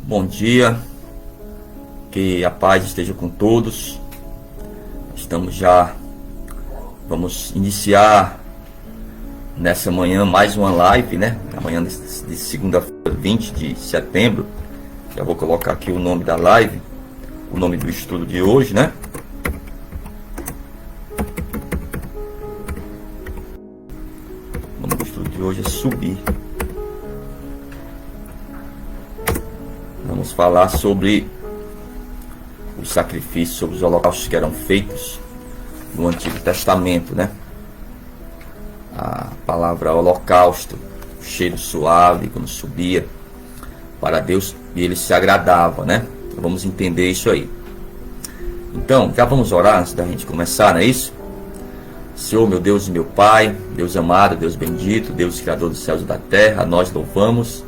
Bom dia, que a paz esteja com todos. Vamos iniciar nessa manhã mais uma live, né? Amanhã de segunda-feira, 20 de setembro. Já vou colocar aqui o nome da live, o nome do estudo de hoje, né? O nome do estudo de hoje é Subir. Vamos falar sobre os sacrifícios, sobre os holocaustos que eram feitos no Antigo Testamento, né? A palavra holocausto, cheiro suave, quando subia para Deus e ele se agradava, né? Então, vamos entender isso aí. Então, já vamos orar antes da gente começar, não é isso? Senhor, meu Deus e meu Pai, Deus amado, Deus bendito, Deus Criador dos céus e da terra, nós louvamos,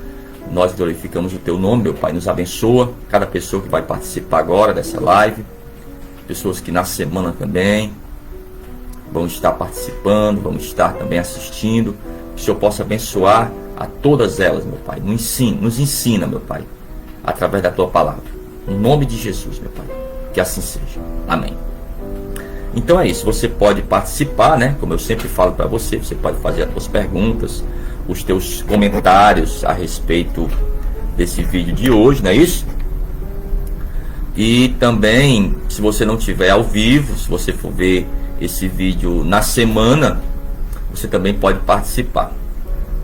nós glorificamos o Teu nome, meu Pai, nos abençoa, cada pessoa que vai participar agora dessa live, pessoas que na semana também vão estar participando, vão estar também assistindo, que o Senhor possa abençoar a todas elas, meu Pai, nos ensina, meu Pai, através da Tua palavra, em nome de Jesus, meu Pai, que assim seja, amém. Então é isso, você pode participar, né? Como eu sempre falo para você, você pode fazer as suas perguntas, os teus comentários a respeito desse vídeo de hoje, não é isso? E também, se você não estiver ao vivo, se você for ver esse vídeo na semana, você também pode participar.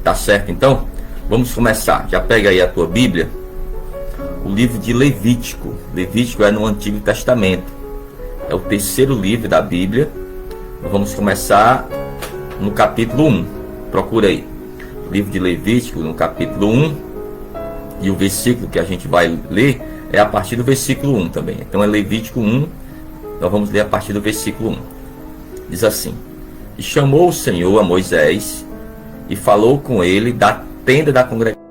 Tá certo? Então, vamos começar. Já pega aí a tua Bíblia, o livro de Levítico. Levítico é no Antigo Testamento. É o terceiro livro da Bíblia. Vamos começar no capítulo 1. Procura aí. Livro de Levítico, no capítulo 1. E o versículo que a gente vai ler é a partir do versículo 1 também. Então é Levítico 1. Nós vamos ler a partir do versículo 1. Diz assim: E chamou o Senhor a Moisés e falou com ele da tenda da congregação.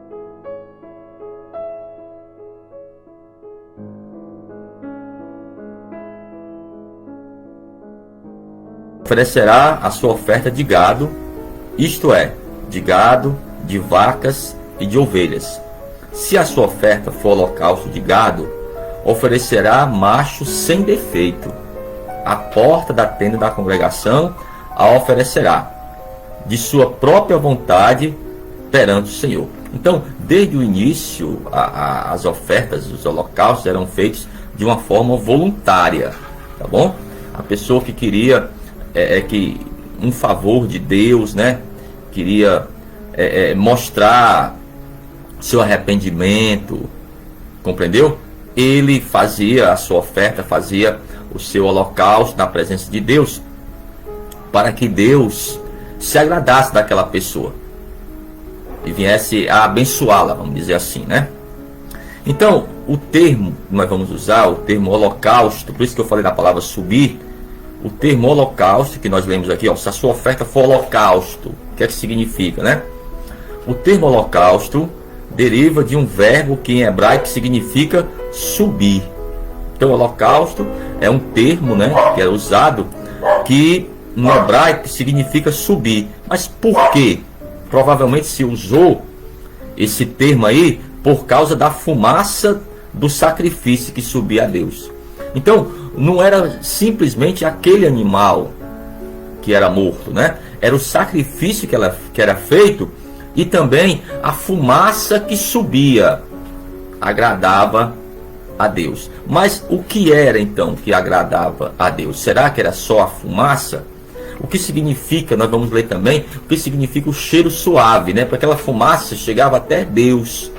Oferecerá a sua oferta de gado, isto é, de gado, de vacas e de ovelhas. Se a sua oferta for holocausto de gado, oferecerá macho sem defeito. A porta da tenda da congregação a oferecerá, de sua própria vontade, perante o Senhor. Então, desde o início, as ofertas, os holocaustos eram feitos de uma forma voluntária, tá bom? A pessoa que queria que um favor de Deus, né? Queria mostrar seu arrependimento, compreendeu? Ele fazia a sua oferta, fazia o seu holocausto na presença de Deus, para que Deus se agradasse daquela pessoa e viesse a abençoá-la, vamos dizer assim, né? Então, o termo que nós vamos usar, o termo holocausto, por isso que eu falei da palavra subir, o termo holocausto, que nós lemos aqui, ó, se a sua oferta for holocausto, o que é que significa, né? O termo holocausto deriva de um verbo que em hebraico significa subir. Então, holocausto é um termo, né, que é usado, que no hebraico significa subir. Mas por quê? Provavelmente se usou esse termo aí por causa da fumaça do sacrifício que subia a Deus. Então, não era simplesmente aquele animal que era morto, né? Era o sacrifício que era feito e também a fumaça que subia agradava a Deus. Mas o que era então que agradava a Deus? Será que era só a fumaça? O que significa, nós vamos ler também, o que significa o cheiro suave, né? Porque aquela fumaça chegava até Deus.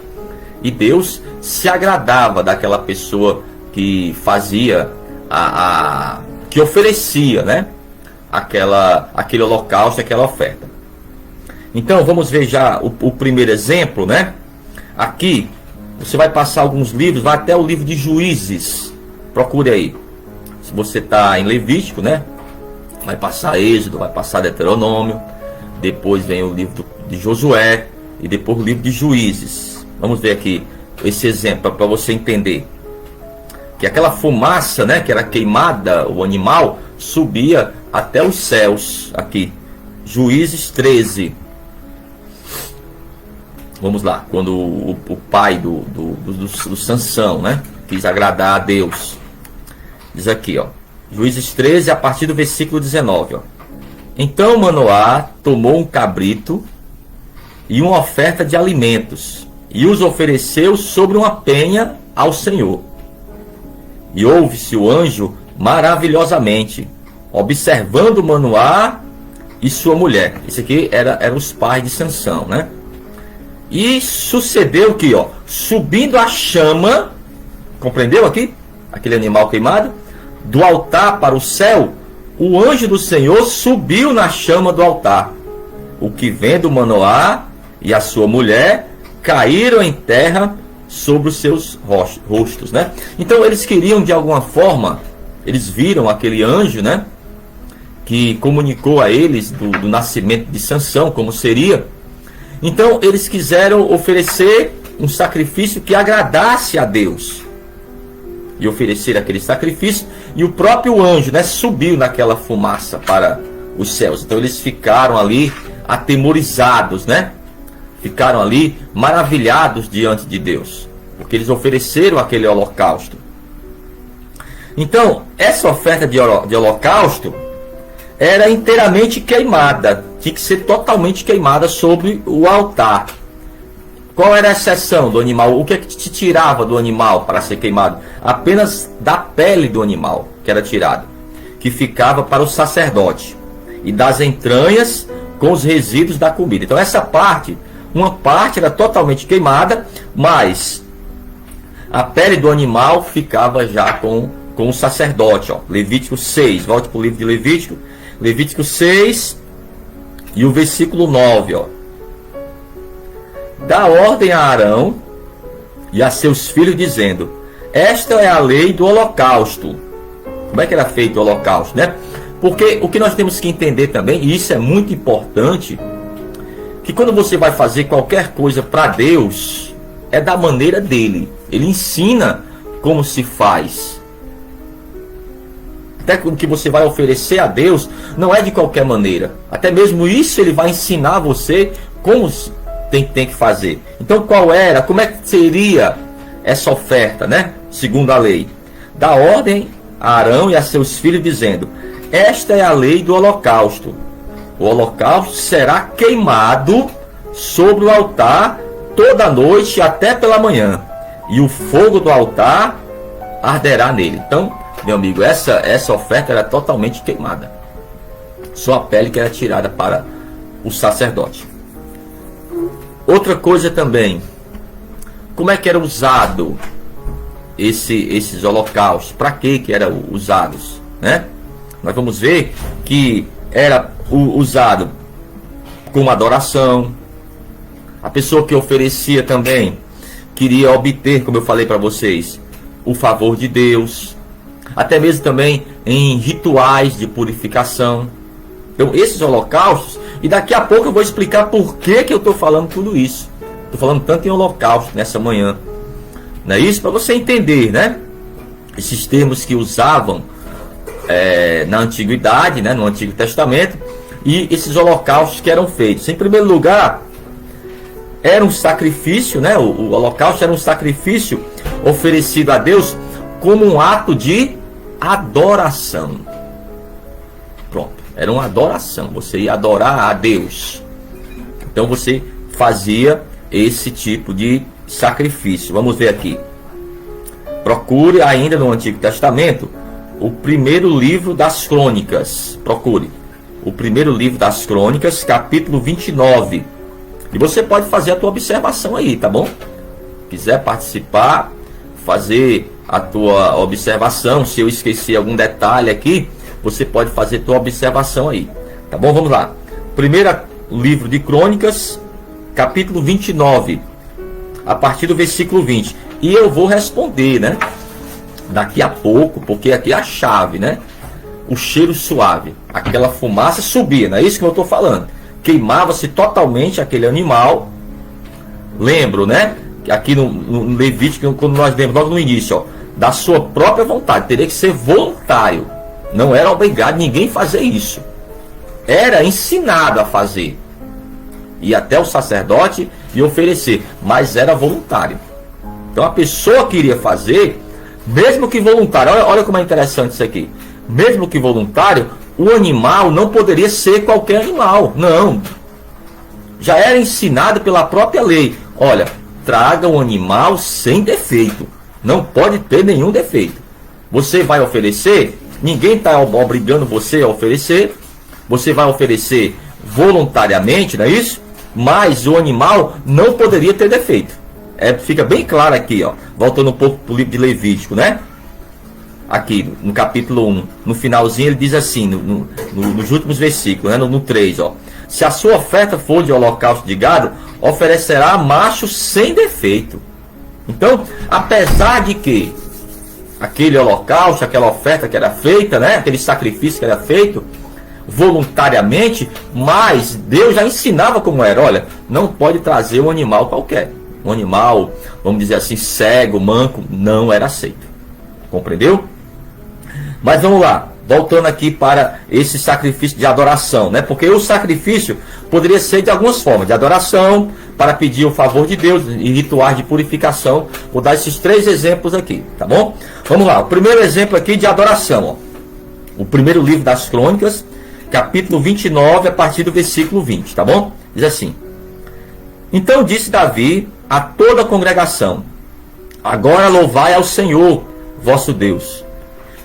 E Deus se agradava daquela pessoa que fazia, que oferecia, né? Aquele holocausto, aquela oferta. Então vamos ver já o primeiro exemplo, né? Aqui você vai passar alguns livros, vai até o livro de Juízes. Procure aí. Se você está em Levítico, né? Vai passar Êxodo, vai passar Deuteronômio. Depois vem o livro de Josué. E depois o livro de Juízes. Vamos ver aqui esse exemplo para você entender. Que aquela fumaça, né? Que era queimada, o animal, subia até os céus. Aqui. Juízes 13. Vamos lá, quando o pai do Sansão, né, quis agradar a Deus. Diz aqui, ó, Juízes 13, a partir do versículo 19, ó. Então Manoá tomou um cabrito e uma oferta de alimentos, e os ofereceu sobre uma penha ao Senhor. E ouve-se o anjo maravilhosamente, observando Manoá e sua mulher. Esse aqui eram os pais de Sansão, né? E sucedeu que, ó, subindo a chama, compreendeu aqui? Aquele animal queimado, do altar para o céu, o anjo do Senhor subiu na chama do altar. O que vendo Manoá e a sua mulher caíram em terra sobre os seus rostos, né? Então eles queriam, de alguma forma, eles viram aquele anjo, né, que comunicou a eles do nascimento de Sansão, como seria. Então eles quiseram oferecer um sacrifício que agradasse a Deus, e oferecer aquele sacrifício, e o próprio anjo, né, subiu naquela fumaça para os céus. Então eles ficaram ali atemorizados, né? Ficaram ali maravilhados diante de Deus, porque eles ofereceram aquele holocausto. Então, essa oferta de holocausto era inteiramente queimada, tinha que ser totalmente queimada sobre o altar. Qual era a exceção do animal? O que é que te tirava do animal para ser queimado? Apenas da pele do animal que era tirada, que ficava para o sacerdote, e das entranhas com os resíduos da comida. Então essa parte, uma parte era totalmente queimada, mas a pele do animal ficava já com o sacerdote. Ó. Levítico 6, volte para o livro de Levítico. Levítico 6 e o versículo 9. Ó. Dá ordem a Arão e a seus filhos, dizendo: esta é a lei do holocausto. Como é que era feito o holocausto, né? Porque o que nós temos que entender também, e isso é muito importante, que quando você vai fazer qualquer coisa para Deus, é da maneira dele. Ele ensina como se faz. Até o que você vai oferecer a Deus não é de qualquer maneira. Até mesmo isso ele vai ensinar você como tem que fazer. Então como é que seria essa oferta, né? Segundo a lei. Dá ordem a Arão e a seus filhos, dizendo: esta é a lei do holocausto. O holocausto será queimado sobre o altar toda a noite até pela manhã, e o fogo do altar arderá nele. Então, meu amigo, essa oferta era totalmente queimada. Só a pele que era tirada para o sacerdote. Outra coisa também, como é que era usado esses holocaustos? Para que eram usados, né? Nós vamos ver que era usado como adoração. A pessoa que oferecia também queria obter, como eu falei para vocês, o favor de Deus. Até mesmo também em rituais de purificação. Então esses holocaustos, e daqui a pouco eu vou explicar por que eu estou falando tudo isso. Estou falando tanto em holocausto nessa manhã. Não é isso? Para você entender, né? Esses termos que usavam na antiguidade, né? No Antigo Testamento, e esses holocaustos que eram feitos. Em primeiro lugar, era um sacrifício, né? O holocausto era um sacrifício oferecido a Deus como um ato de adoração. Pronto, era uma adoração. Você ia adorar a Deus. Então você fazia esse tipo de sacrifício. Vamos ver aqui. Procure ainda no Antigo Testamento o primeiro livro das Crônicas. Procure o primeiro livro das Crônicas, capítulo 29. E você pode fazer a tua observação aí, tá bom? Quiser participar, fazer a tua observação. Se eu esqueci algum detalhe aqui, você pode fazer a tua observação aí, tá bom? Vamos lá. Primeiro livro de Crônicas, capítulo 29, a partir do versículo 20. E eu vou responder, né? Daqui a pouco, porque aqui é a chave, né? O cheiro suave, aquela fumaça subia, não é isso que eu estou falando? Queimava-se totalmente aquele animal. Lembro, né? Aqui no Levítico, quando nós vemos logo no início, ó, da sua própria vontade, teria que ser voluntário. Não era obrigado ninguém fazer isso. Era ensinado a fazer. E até o sacerdote e oferecer, mas era voluntário. Então a pessoa que iria fazer, mesmo que voluntário, olha como é interessante isso aqui, mesmo que voluntário, o animal não poderia ser qualquer animal, não. Já era ensinado pela própria lei, olha, traga um animal sem defeito, não pode ter nenhum defeito. Você vai oferecer, ninguém está obrigando você a oferecer, você vai oferecer voluntariamente, não é isso? Mas o animal não poderia ter defeito. Fica bem claro aqui, ó, voltando um pouco para o livro de Levítico, né? Aqui no capítulo 1, no finalzinho ele diz assim, nos últimos versículos, né? no 3, ó. Se a sua oferta for de holocausto de gado, oferecerá macho sem defeito. Então, apesar de que aquele holocausto, aquela oferta que era feita, né? Aquele sacrifício que era feito voluntariamente, mas Deus já ensinava como era. Olha, não pode trazer um animal qualquer. Um animal, vamos dizer assim, cego, manco, não era aceito. Compreendeu? Mas vamos lá, voltando aqui para esse sacrifício de adoração, né? Porque o sacrifício poderia ser de algumas formas, de adoração, para pedir o favor de Deus, e rituais de purificação. Vou dar esses 3 exemplos aqui, tá bom? Vamos lá, o primeiro exemplo aqui de adoração, ó. O primeiro livro das Crônicas, capítulo 29, a partir do versículo 20, tá bom? Diz assim: Então disse Davi a toda a congregação: Agora louvai ao Senhor, vosso Deus.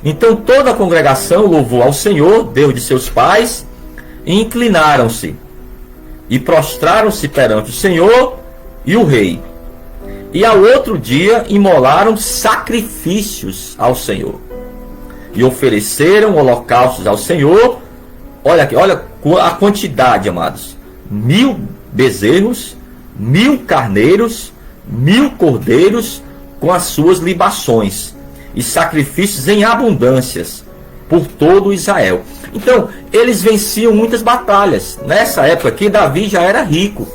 Então toda a congregação louvou ao Senhor, Deus de seus pais, e inclinaram-se, e prostraram-se perante o Senhor e o rei. E ao outro dia imolaram sacrifícios ao Senhor, e ofereceram holocaustos ao Senhor. Olha aqui, olha a quantidade, amados: 1000 bezerros, 1000 carneiros, 1000 cordeiros, com as suas libações, e sacrifícios em abundâncias por todo Israel. Então, eles venciam muitas batalhas. Nessa época aqui, Davi já era rico,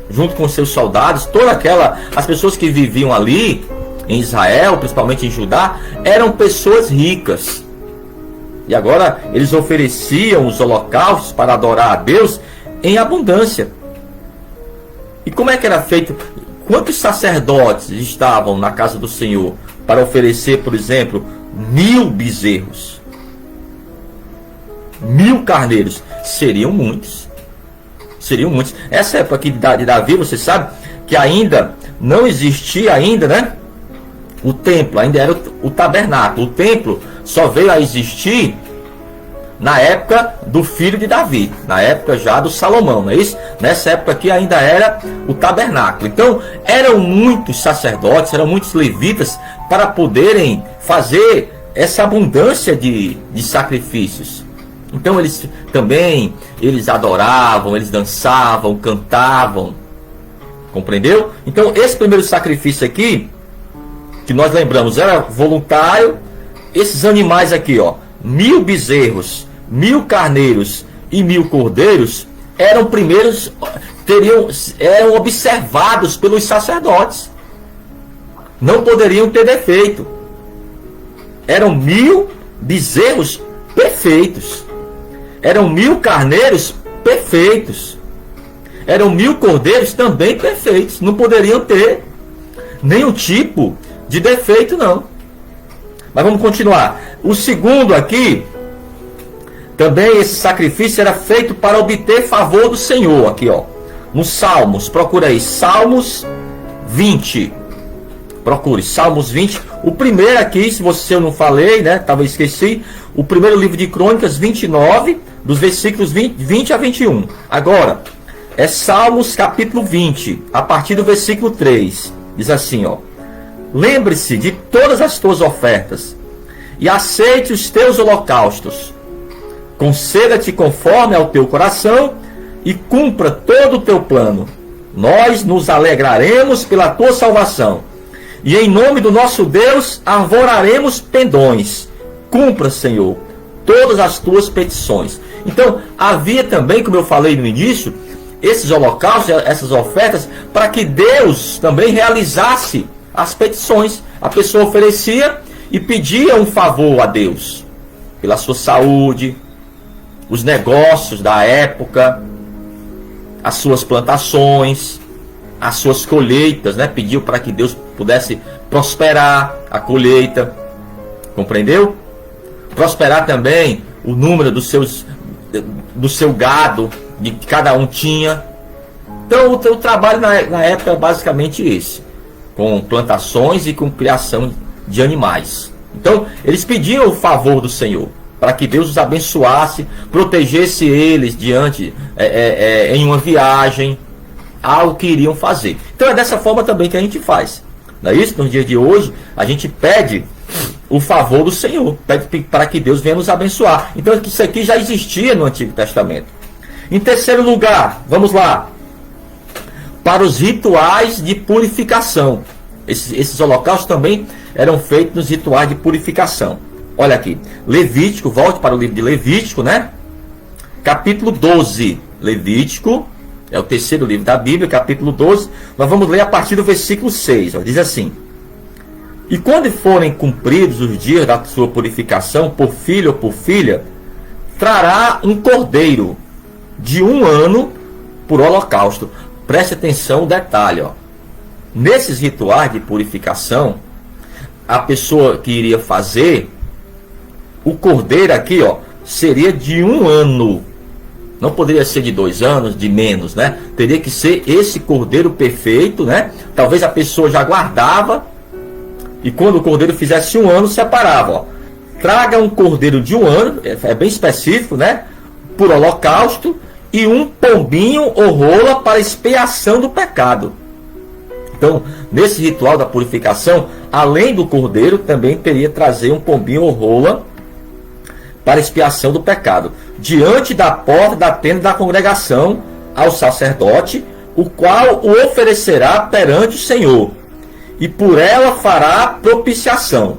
junto com seus soldados. As pessoas que viviam ali em Israel, principalmente em Judá, eram pessoas ricas. E agora eles ofereciam os holocaustos para adorar a Deus em abundância. E como é que era feito? Quantos sacerdotes estavam na casa do Senhor para oferecer, por exemplo, 1000 bezerros, 1000 carneiros? Seriam muitos. Seriam muitos. Essa época aqui de Davi, você sabe que ainda não existia ainda, né? O templo, ainda era o tabernáculo. O templo só veio a existir na época do filho de Davi, na época já do Salomão, não é isso? Nessa época aqui ainda era o tabernáculo. Então eram muitos sacerdotes, eram muitos levitas para poderem fazer essa abundância de sacrifícios. Então eles adoravam, eles dançavam, cantavam. Compreendeu? Então esse primeiro sacrifício aqui, que nós lembramos, era voluntário. Esses animais aqui, ó, 1000 bezerros, 1000 carneiros e 1000 cordeiros, eram observados pelos sacerdotes. Não poderiam ter defeito. Eram 1000 bezerros perfeitos. Eram 1000 carneiros perfeitos. Eram 1000 cordeiros também perfeitos. Não poderiam ter nenhum tipo de defeito, não. Mas vamos continuar. O segundo aqui, também esse sacrifício era feito para obter favor do Senhor. Aqui, ó, nos Salmos, procura aí, Salmos 20. Procure, Salmos 20. O primeiro aqui, se eu não falei, né, talvez esqueci, o primeiro livro de Crônicas 29, dos versículos 20 a 21. Agora, é Salmos capítulo 20, a partir do versículo 3. Diz assim, ó: Lembre-se de todas as tuas ofertas, e aceite os teus holocaustos. Conceda-te conforme ao teu coração, e cumpra todo o teu plano. Nós nos alegraremos pela tua salvação, e em nome do nosso Deus arvoraremos pendões. Cumpra, Senhor, todas as tuas petições. Então, havia também, como eu falei no início, esses holocaustos, essas ofertas, para que Deus também realizasse as petições. A pessoa oferecia e pedia um favor a Deus, pela sua saúde, os negócios da época, as suas plantações. as suas colheitas, né? Pediu para que Deus pudesse prosperar a colheita, compreendeu? Prosperar também o número do seu gado, de que cada um tinha. Então o trabalho na época é basicamente esse, com plantações e com criação de animais. Então eles pediam o favor do Senhor, para que Deus os abençoasse, protegesse eles diante em uma viagem, algo que iriam fazer. Então é dessa forma também que a gente faz. Não é isso? Nos dias de hoje, a gente pede o favor do Senhor, pede para que Deus venha nos abençoar. Então isso aqui já existia no Antigo Testamento. Em terceiro lugar, vamos lá, para os rituais de purificação. Esses holocaustos também eram feitos nos rituais de purificação. Olha aqui, Levítico, volte para o livro de Levítico, né? Capítulo 12, Levítico, é o terceiro livro da Bíblia, capítulo 12. Nós vamos ler a partir do versículo 6, ó, diz assim: E quando forem cumpridos os dias da sua purificação, por filho ou por filha, trará um cordeiro de 1 ano por holocausto. Preste atenção no detalhe, ó. Nesses rituais de purificação, a pessoa que iria fazer, o cordeiro aqui, ó, seria de 1 ano. Não poderia ser de 2 anos, de menos, né? Teria que ser esse cordeiro perfeito, né? Talvez a pessoa já guardava, e quando o cordeiro fizesse 1 ano, separava, ó. Traga um cordeiro de 1 ano, é bem específico, né? Por holocausto, e um pombinho ou rola para expiação do pecado. Então, nesse ritual da purificação, além do cordeiro, também teria que trazer um pombinho ou rola para expiação do pecado, diante da porta da tenda da congregação, ao sacerdote, o qual o oferecerá perante o Senhor, e por ela fará propiciação,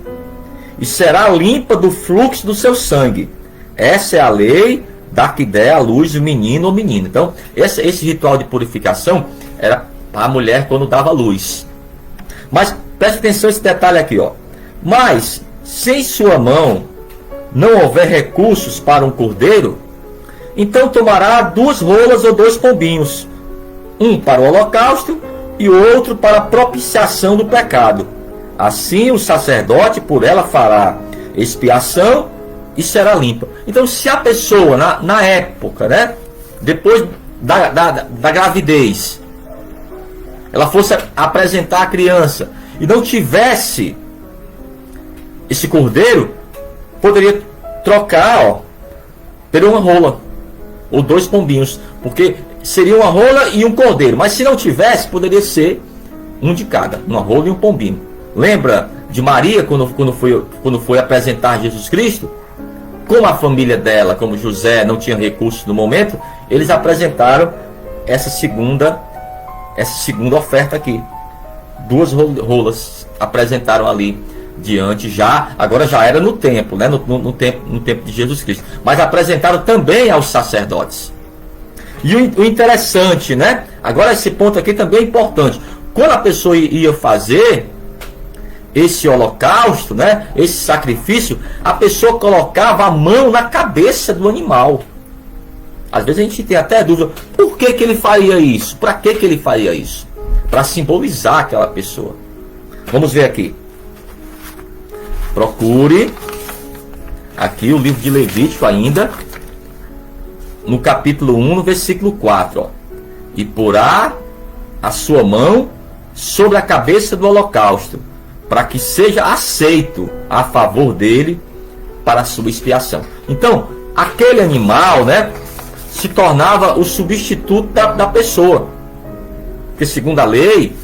e será limpa do fluxo do seu sangue. Essa é a lei da que der à luz o menino ou menina. Então, esse ritual de purificação era para a mulher quando dava luz. Mas preste atenção nesse detalhe aqui, ó. Mas, se em sua mão não houver recursos para um cordeiro, então tomará 2 rolas ou 2 pombinhos, um para o holocausto e outro para a propiciação do pecado. Assim o sacerdote por ela fará expiação e será limpa. Então, se a pessoa na época, né, depois da gravidez, ela fosse apresentar a criança e não tivesse esse cordeiro, poderia trocar, ó, por uma rola ou 2 pombinhos, porque seria uma rola e um cordeiro. Mas se não tivesse, poderia ser um de cada, uma rola e um pombinho. Lembra de Maria quando foi apresentar Jesus Cristo? Como a família dela, como José, não tinha recursos no momento, eles apresentaram essa segunda oferta aqui. 2 rolas apresentaram ali diante, agora já era no templo, né? no tempo de Jesus Cristo. Mas apresentaram também aos sacerdotes. E o interessante, né? Agora esse ponto aqui também é importante. Quando a pessoa ia fazer esse holocausto, né, esse sacrifício, a pessoa colocava a mão na cabeça do animal. Às vezes a gente tem até dúvida, por que ele faria isso? Para que ele faria isso? Para simbolizar aquela pessoa. Vamos ver aqui. Procure aqui o livro de Levítico ainda, no capítulo 1, no versículo 4. Ó. E porá a sua mão sobre a cabeça do holocausto, para que seja aceito a favor dele para a sua expiação. Então, aquele animal, né, se tornava o substituto da pessoa. Porque, segundo a lei,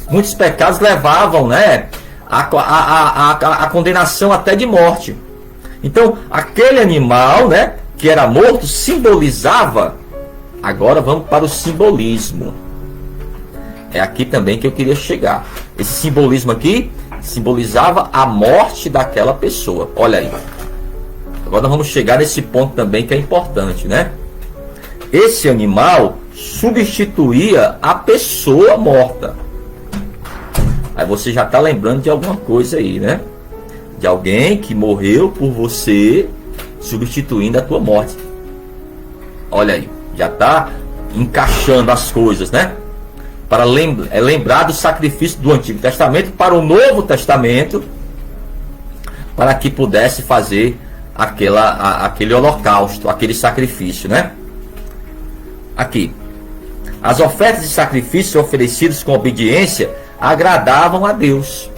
muitos pecados levavam, né, a condenação até de morte. Então, aquele animal, né, que era morto, simbolizava. Agora vamos para o simbolismo. É aqui também que eu queria chegar. Esse simbolismo aqui simbolizava a morte daquela pessoa. Olha aí. Agora nós vamos chegar nesse ponto também que é importante, né? Esse animal substituía a pessoa morta. Aí você já está lembrando de alguma coisa aí, né? De alguém que morreu por você, substituindo a tua morte. Olha aí, já está encaixando as coisas, né? para lembrar do sacrifício do Antigo Testamento para o Novo Testamento, para que pudesse fazer aquele holocausto, aquele sacrifício, né? Aqui, as ofertas de sacrifício oferecidas com obediência agradavam a Deus.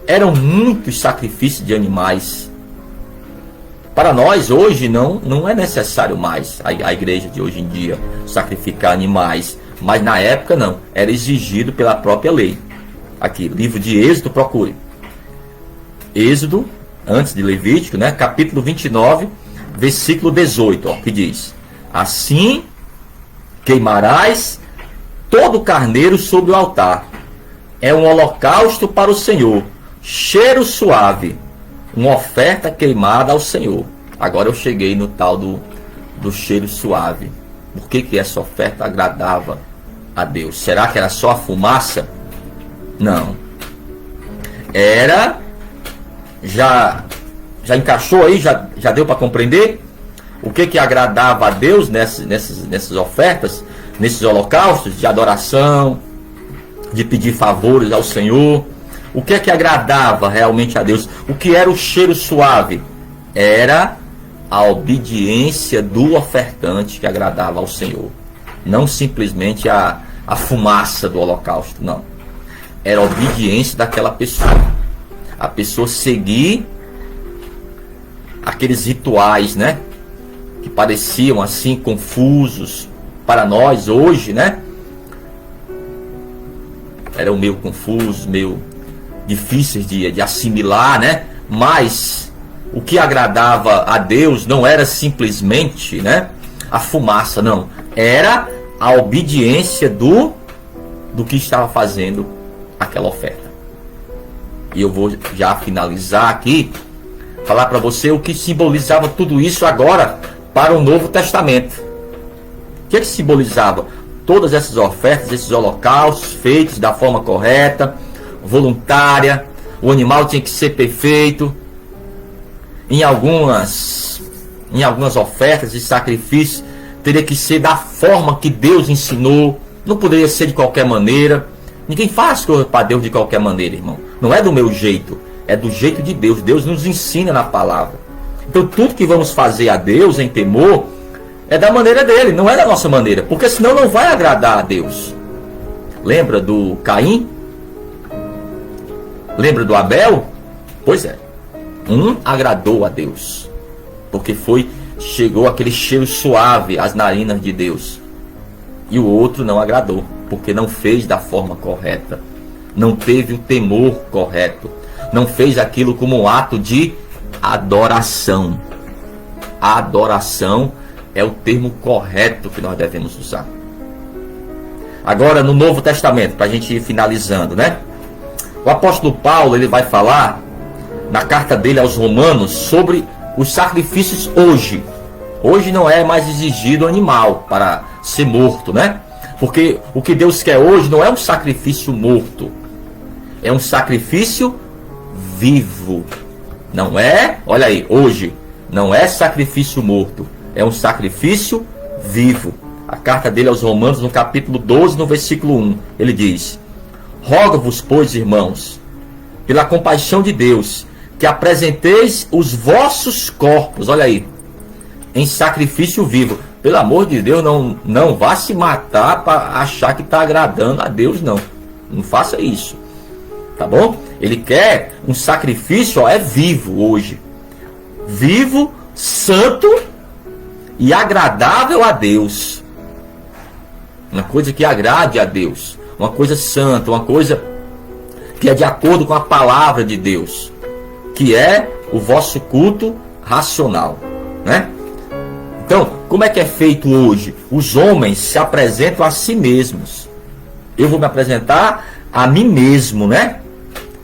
Eram muitos sacrifícios de animais. Para nós hoje não é necessário mais a igreja de hoje em dia sacrificar animais, mas na época não, era exigido pela própria lei. Aqui, livro de Êxodo, procure. Êxodo, antes de Levítico, né? Capítulo 29, versículo 18, ó, que diz: assim queimarás todo carneiro sobre o altar. É um holocausto para o Senhor, cheiro suave, uma oferta queimada ao Senhor. Agora eu cheguei no tal do cheiro suave. Por que essa oferta agradava a Deus? Será que era só a fumaça? Não. Era... Já encaixou aí? Já deu para compreender? O que agradava a Deus nessas ofertas, nesses holocaustos de adoração, de pedir favores ao Senhor? O que agradava realmente a Deus? O que era o cheiro suave? Era a obediência do ofertante que agradava ao Senhor. Não simplesmente a fumaça do holocausto, não. Era a obediência daquela pessoa. A pessoa seguir aqueles rituais, né? Que pareciam assim confusos para nós hoje, né? Eram meio confusos, meio difíceis de assimilar, né? Mas o que agradava a Deus não era simplesmente, né, a fumaça, não. Era a obediência do que estava fazendo aquela oferta. E eu vou já finalizar aqui, falar para você o que simbolizava tudo isso agora para o Novo Testamento. O que simbolizava? Todas essas ofertas, esses holocaustos feitos da forma correta, voluntária, o animal tinha que ser perfeito. Em algumas ofertas e sacrifícios teria que ser da forma que Deus ensinou. Não poderia ser de qualquer maneira. Ninguém faz coisa para Deus de qualquer maneira, irmão. Não é do meu jeito, é do jeito de Deus. Deus nos ensina na palavra. Então tudo que vamos fazer a Deus em temor é da maneira dele, não é da nossa maneira, porque senão não vai agradar a Deus. Lembra do Caim? Lembra do Abel? Pois é. Um agradou a Deus, porque chegou aquele cheiro suave às narinas de Deus. E o outro não agradou, porque não fez da forma correta, não teve o temor correto, não fez aquilo como um ato de adoração. A adoração é o termo correto que nós devemos usar. Agora no Novo Testamento, para a gente ir finalizando, né? O apóstolo Paulo, ele vai falar na carta dele aos Romanos sobre os sacrifícios hoje. Hoje não é mais exigido animal para ser morto, né? Porque o que Deus quer hoje não é um sacrifício morto, é um sacrifício vivo. Não é, olha aí, hoje não é sacrifício morto, é um sacrifício vivo. A carta dele aos Romanos, no capítulo 12, no versículo 1, ele diz: rogo-vos, pois, irmãos, pela compaixão de Deus, que apresenteis os vossos corpos, olha aí, em sacrifício vivo. Pelo amor de Deus, não vá se matar para achar que está agradando a Deus, não. Não faça isso, tá bom? Ele quer um sacrifício, é vivo hoje. Vivo, santo e agradável a Deus. Uma coisa que agrade a Deus. Uma coisa santa, uma coisa que é de acordo com a palavra de Deus, que é o vosso culto racional, né? Então, como é que é feito hoje? Os homens se apresentam a si mesmos. Eu vou me apresentar a mim mesmo, né?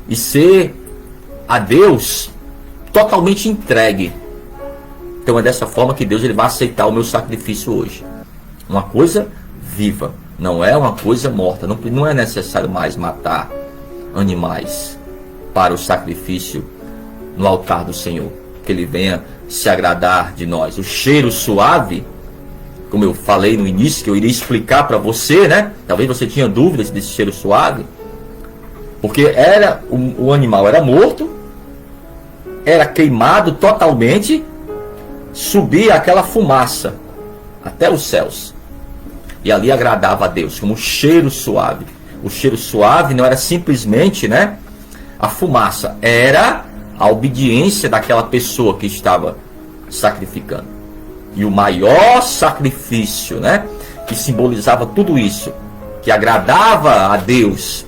E ser a Deus totalmente entregue. Então é dessa forma que Deus ele vai aceitar o meu sacrifício hoje. Uma coisa viva, não é uma coisa morta. Não é necessário mais matar animais para o sacrifício no altar do Senhor, que ele venha se agradar de nós. O cheiro suave, como eu falei no início, que eu iria explicar para você, né? Talvez você tinha dúvidas desse cheiro suave. Porque o animal era morto, era queimado totalmente, subia aquela fumaça até os céus. E ali agradava a Deus, como um cheiro suave. O cheiro suave não era simplesmente, né, a fumaça, era a obediência daquela pessoa que estava sacrificando. E o maior sacrifício, né, que simbolizava tudo isso, que agradava a Deus,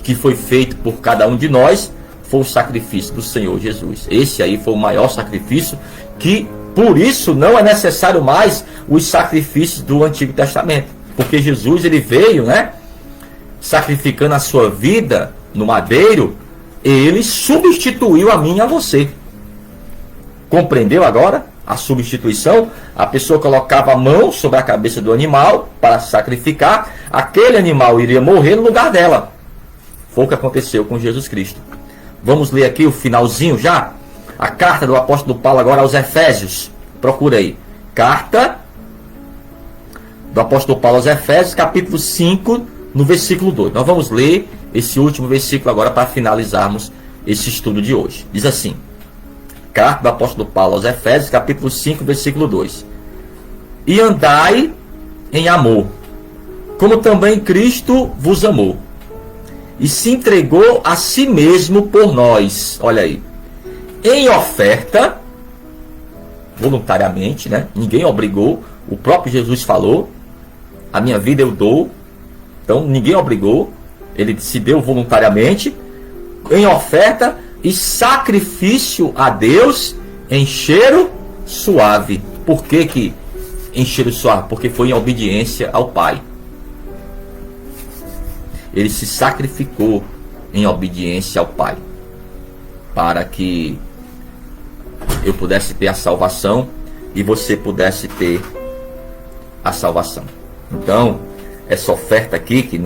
que foi feito por cada um de nós, foi o sacrifício do Senhor Jesus. Esse aí foi o maior sacrifício, que por isso não é necessário mais os sacrifícios do Antigo Testamento, porque Jesus, ele veio, né, sacrificando a sua vida no madeiro, ele substituiu a mim e a você. Compreendeu agora a substituição? A pessoa colocava a mão sobre a cabeça do animal para sacrificar, aquele animal iria morrer no lugar dela. Foi o que aconteceu com Jesus Cristo. Vamos ler aqui o finalzinho já. A carta do apóstolo Paulo agora aos Efésios. Procura aí. Carta do apóstolo Paulo aos Efésios, capítulo 5, no versículo 2. Nós vamos ler esse último versículo agora para finalizarmos esse estudo de hoje. Diz assim. Carta do apóstolo Paulo aos Efésios, capítulo 5, versículo 2. E andai em amor, como também Cristo vos amou, e se entregou a si mesmo por nós, olha aí, em oferta, voluntariamente, né? Ninguém obrigou, o próprio Jesus falou, a minha vida eu dou, então ninguém obrigou, ele se deu voluntariamente, em oferta e sacrifício a Deus em cheiro suave. Por que em cheiro suave? Porque foi em obediência ao Pai. Ele se sacrificou em obediência ao Pai, para que eu pudesse ter a salvação e você pudesse ter a salvação. Então, essa oferta aqui que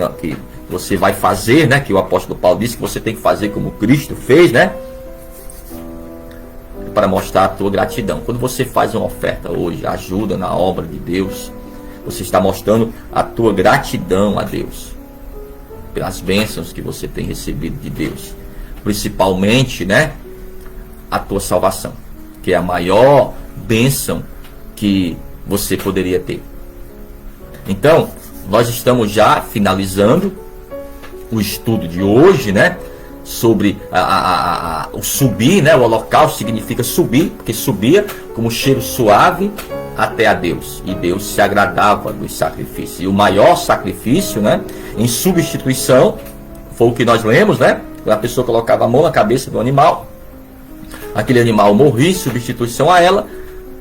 você vai fazer, né, que o apóstolo Paulo disse que você tem que fazer como Cristo fez, né, para mostrar a tua gratidão. Quando você faz uma oferta hoje, ajuda na obra de Deus, você está mostrando a tua gratidão a Deus pelas bênçãos que você tem recebido de Deus, principalmente, né, a tua salvação, que é a maior bênção que você poderia ter. Então, nós estamos já finalizando o estudo de hoje, né, sobre o subir, né, o holocausto significa subir, porque subia como cheiro suave até a Deus, e Deus se agradava dos sacrifícios. E o maior sacrifício, né, em substituição, foi o que nós lemos, né, a pessoa colocava a mão na cabeça do animal, aquele animal morria em substituição a ela,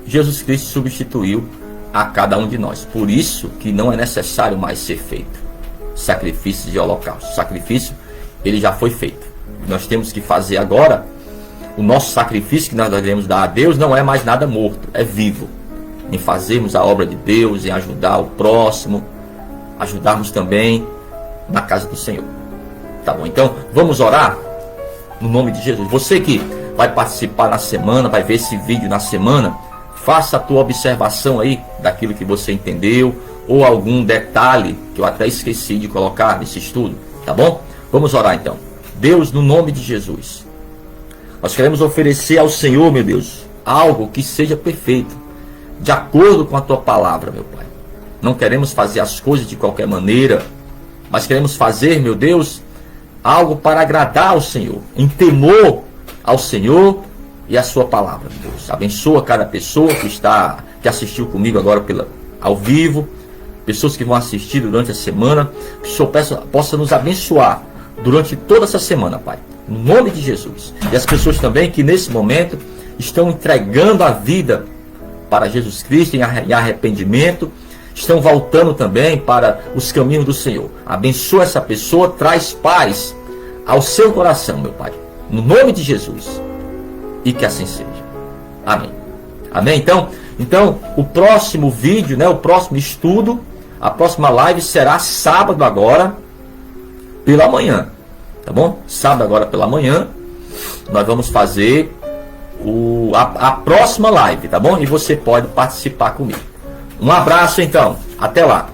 Jesus Cristo substituiu a cada um de nós. Por isso que não é necessário mais ser feito sacrifício de holocausto. O sacrifício, ele já foi feito. Nós temos que fazer agora, o nosso sacrifício que nós devemos dar a Deus não é mais nada morto, é vivo. Em fazermos a obra de Deus, em ajudar o próximo, ajudarmos também na casa do Senhor. Tá bom? Então, vamos orar no nome de Jesus. Você que vai participar na semana, vai ver esse vídeo na semana, faça a tua observação aí daquilo que você entendeu, ou algum detalhe que eu até esqueci de colocar nesse estudo, tá bom? Vamos orar então. Deus, no nome de Jesus, nós queremos oferecer ao Senhor, meu Deus, algo que seja perfeito, de acordo com a tua palavra, meu Pai. Não queremos fazer as coisas de qualquer maneira, mas queremos fazer, meu Deus, algo para agradar ao Senhor, em temor ao Senhor e a sua palavra, meu Deus. Abençoa cada pessoa que assistiu comigo agora ao vivo, pessoas que vão assistir durante a semana, que o Senhor possa nos abençoar durante toda essa semana, Pai, no nome de Jesus. E as pessoas também que nesse momento estão entregando a vida para Jesus Cristo em arrependimento, estão voltando também para os caminhos do Senhor. Abençoa essa pessoa, traz paz ao seu coração, meu Pai, no nome de Jesus, e que assim seja. Amém. Amém? Então o próximo vídeo, né, o próximo estudo, a próxima live será sábado agora pela manhã, tá bom? Sábado agora pela manhã nós vamos fazer a próxima live, tá bom? E você pode participar comigo. Um abraço então, até lá.